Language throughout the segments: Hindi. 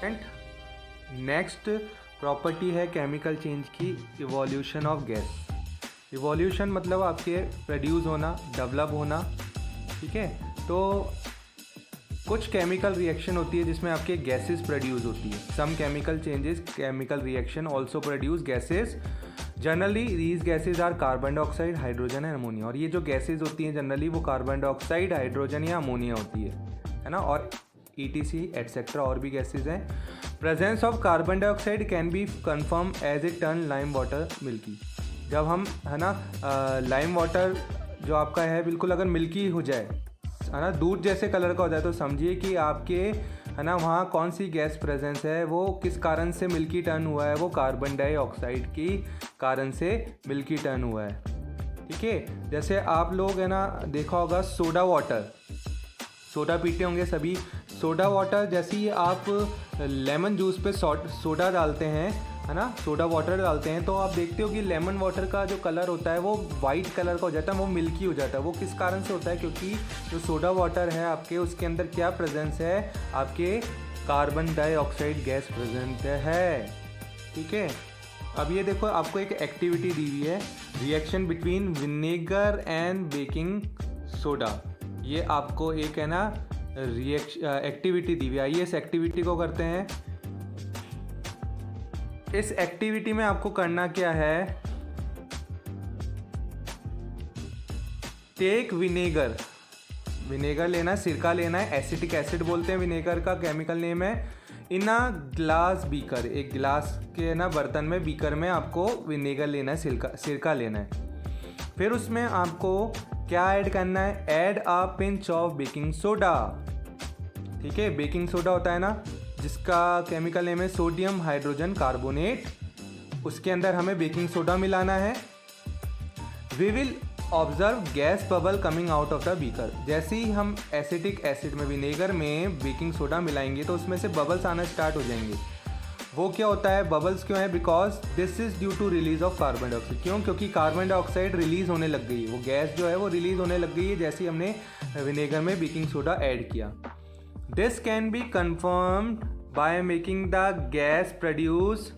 एंड नेक्स्ट प्रॉपर्टी है केमिकल चेंज की, इवोल्यूशन ऑफ गैस। इवोल्यूशन मतलब आपके प्रोड्यूस होना, डेवलप होना, ठीक है। तो कुछ केमिकल रिएक्शन होती है जिसमें आपके गैसेस प्रोड्यूस होती है। Some chemical changes, chemical reaction also produce gases. Generally these gases are carbon dioxide, hydrogen and ammonia. और ये जो गैसेज होती हैं जनरली वो कार्बन डाइऑक्साइड, हाइड्रोजन या अमोनिया होती है ना। और ETC एटसेट्रा और भी गैसेज हैं। Presence of carbon dioxide can be confirm as it turn lime water milky. जब हम है ना लाइम वाटर जो आपका है बिल्कुल अगर मिल्की हो जाए, है ना, दूध जैसे कलर का हो जाए, तो समझिए कि आपके है ना वहाँ कौन सी गैस प्रेजेंस है, वो किस कारण से मिल्की टर्न हुआ है, वो कार्बन डाइऑक्साइड की कारण से मिल्की टर्न हुआ है, ठीक है। जैसे आप लोग है ना देखा होगा सोडा वाटर, सोडा पीते होंगे सभी। सोडा वाटर जैसे ही आप लेमन जूस पे सोडा डालते हैं, है ना, सोडा वाटर डालते हैं, तो आप देखते हो कि लेमन वाटर का जो कलर होता है वो वाइट कलर का हो जाता है, वो मिल्की हो जाता है। वो किस कारण से होता है? क्योंकि जो सोडा वाटर है आपके, उसके अंदर क्या प्रेजेंस है, आपके कार्बन डाइऑक्साइड गैस प्रेजेंट है, ठीक है। अब ये देखो आपको एक एक्टिविटी दी हुई है, reaction between vinegar and baking soda. ये आपको एक है ना एक्टिविटी दी हुई है। आइए इस एक्टिविटी को करते हैं। इस एक्टिविटी में आपको करना क्या है, टेक विनेगर, विनेगर लेना है, सिरका लेना है, एसिटिक एसिड बोलते हैं विनेगर का केमिकल नेम है। इन अ ग्लास बीकर, एक गिलास के ना बर्तन में, बीकर में आपको विनेगर लेना है, सिरका लेना है। फिर उसमें आपको क्या ऐड करना है, add a pinch of baking soda, ठीक है। बेकिंग सोडा होता है ना जिसका केमिकल नेम है सोडियम हाइड्रोजन कार्बोनेट, उसके अंदर हमें बेकिंग सोडा मिलाना है। We will observe gas bubble coming out of the beaker. जैसे ही हम एसिटिक एसिड में, विनेगर में बेकिंग सोडा मिलाएंगे तो उसमें से बबल्स आना स्टार्ट हो जाएंगे। वो क्या होता है, बबल्स क्यों है? Because this is due to release of carbon dioxide. क्यों? क्योंकि कार्बन डाइऑक्साइड रिलीज होने लग गई है, वो गैस जो है वो रिलीज होने लग गई है जैसे ही हमने विनेगर में बेकिंग सोडा ऐड किया। This can be confirmed by making the gas produce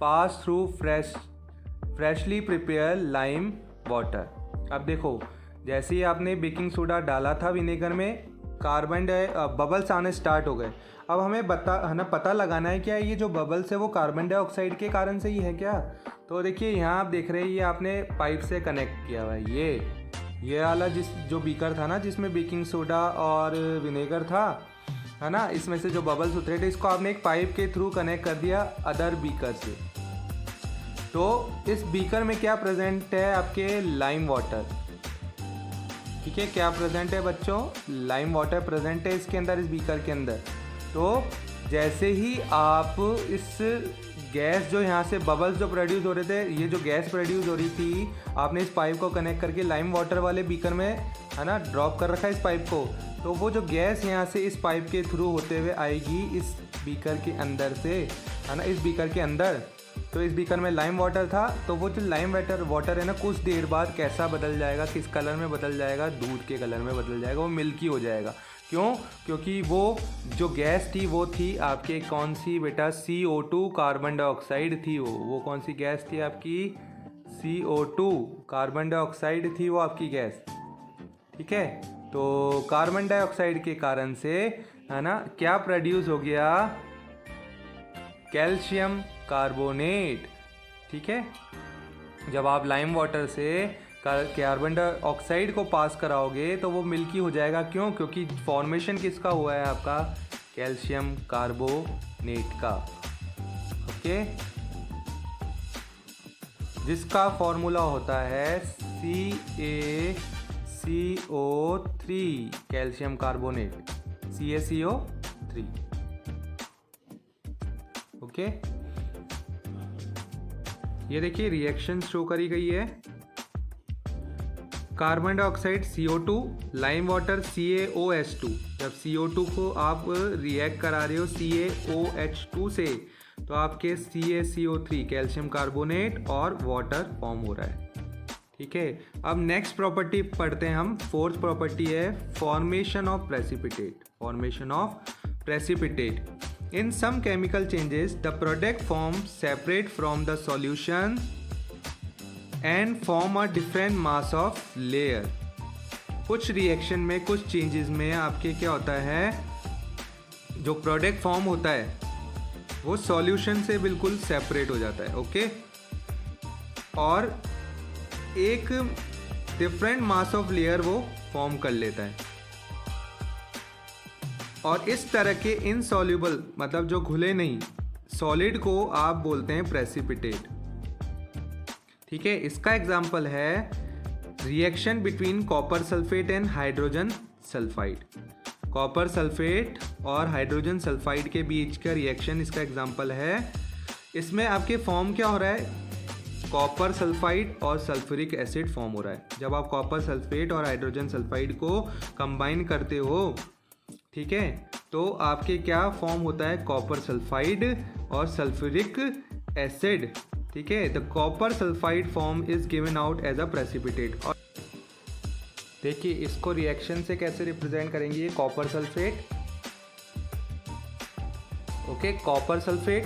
pass through freshly prepare lime water. अब देखो जैसे ही आपने बेकिंग सोडा डाला था विनेगर में, कार्बन बबल्स आने स्टार्ट हो गए। अब हमें पता लगाना है क्या ये जो बबल्स है वो कार्बन डाइऑक्साइड के कारण से ही है क्या? तो देखिए यहाँ आप देख रहे हैं, ये आपने पाइप से कनेक्ट किया हुआ है। ये वाला जो बीकर था ना जिसमें बेकिंग सोडा और विनेगर था, है ना, इसमें से जो बबल्स उतरे थे, इसको आपने एक पाइप के थ्रू कनेक्ट कर दिया अदर बीकर से। तो इस बीकर में क्या प्रेजेंट है, आपके लाइम वाटर, ठीक है। क्या प्रेजेंट है बच्चों? लाइम वाटर प्रेजेंट है इसके अंदर, इस बीकर के अंदर। तो जैसे ही आप इस गैस जो यहाँ से बबल्स जो प्रोड्यूस हो रहे थे, ये जो गैस प्रोड्यूस हो रही थी, आपने इस पाइप को कनेक्ट करके लाइम वाटर वाले बीकर में, है ना, ड्रॉप कर रखा है इस पाइप को। तो वो जो गैस यहाँ से इस पाइप के थ्रू होते हुए आएगी इस बीकर के अंदर से, है ना, इस बीकर के अंदर। तो इस बीकर में लाइम वाटर था, तो वो जो लाइम वाटर है ना, कुछ देर बाद कैसा बदल जाएगा, किस कलर में बदल जाएगा? दूध के कलर में बदल जाएगा, वो मिल्की हो जाएगा। क्यों? क्योंकि वो जो गैस थी वो थी आपके कौन सी बेटा? CO2 कार्बन डाइऑक्साइड थी। वो कौन सी गैस थी आपकी? CO2 कार्बन डाइऑक्साइड थी वो आपकी गैस, ठीक है। तो कार्बन डाइऑक्साइड के कारण से, है ना, क्या प्रोड्यूस हो गया? कैल्शियम कार्बोनेट, ठीक है। जब आप लाइम वाटर से कार्बन डाइऑक्साइड को पास कराओगे तो वो मिल्की हो जाएगा। क्यों? क्योंकि फॉर्मेशन किसका हुआ है? आपका कैल्शियम कार्बोनेट का, ओके, जिसका फॉर्मूला होता है CaCO3, calcium carbonate, CaCO3, okay. ये देखिए रिएक्शन शो करी गई है। Carbon dioxide CO2, lime water CaOH2। जब CO2 को आप रिएक्ट करा रहे हो CaOH2 से, तो आपके CaCO3 कैल्शियम कार्बोनेट और वाटर फॉर्म हो रहा है, ठीक है। अब नेक्स्ट प्रॉपर्टी पढ़ते हैं हम। फोर्थ प्रॉपर्टी है formation of precipitate. Formation of precipitate. In some chemical changes, the product forms separate from the solution and form a different mass of layer. कुछ रिएक्शन में, कुछ चेंजेस में आपके क्या होता है, जो प्रोडक्ट फॉर्म होता है वो सॉल्यूशन से बिल्कुल सेपरेट हो जाता है, ओके, और एक डिफरेंट मास ऑफ लेयर वो फॉर्म कर लेता है। और इस तरह के इनसॉल्युबल, मतलब जो घुले नहीं सॉलिड को आप बोलते हैं प्रेसिपिटेट। ठीक है, इसका एग्जांपल है reaction between copper sulphate and hydrogen sulphide. Copper sulphate और हाइड्रोजन सल्फाइड के बीच का रिएक्शन इसका एग्जांपल है। इसमें आपके फॉर्म क्या हो रहा है, कॉपर सल्फाइड और सल्फ्यूरिक एसिड फॉर्म हो रहा है। जब आप कॉपर सल्फेट और हाइड्रोजन सल्फाइड को कंबाइन करते हो, ठीक है, तो आपके क्या फॉर्म होता है, कॉपर सल्फाइड और सल्फ्यूरिक एसिड। ठीक है, the copper sulphide form is given out as a precipitate. और देखिए इसको रिएक्शन से कैसे रिप्रेजेंट करेंगे, ये copper sulphate, okay, copper sulphate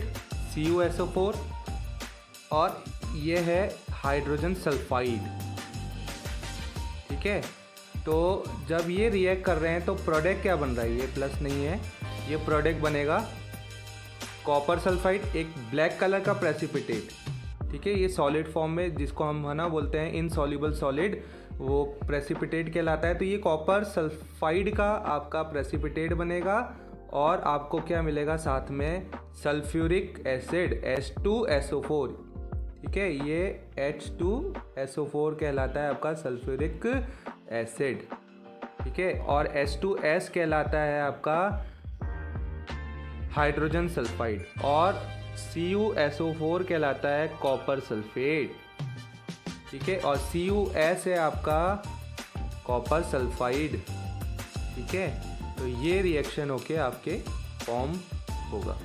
CuSO4 और ये है हाइड्रोजन सल्फाइड। ठीक है, तो जब ये रिएक्ट कर रहे हैं तो प्रोडक्ट क्या बन रहा है, ये प्लस नहीं है, ये प्रोडक्ट बनेगा कॉपर सल्फाइड, एक ब्लैक कलर का प्रेसिपिटेट। ठीक है, ये सॉलिड फॉर्म में, जिसको हम है ना बोलते हैं इनसॉल्युबल सॉलिड, वो प्रेसिपिटेट कहलाता है। तो ये कॉपर सल्फाइड का आपका प्रेसिपिटेट बनेगा और आपको क्या मिलेगा साथ में, सल्फ्यूरिक एसिड H2SO4। ठीक है, ये H2SO4 कहलाता है आपका सल्फ्यूरिक एसिड। ठीक है, और H2S कहलाता है आपका हाइड्रोजन सल्फाइड और CuSO4 कहलाता है कॉपर सल्फेट। ठीक है, और CuS है आपका कॉपर सल्फाइड। ठीक है, तो ये रिएक्शन होके आपके फॉर्म होगा।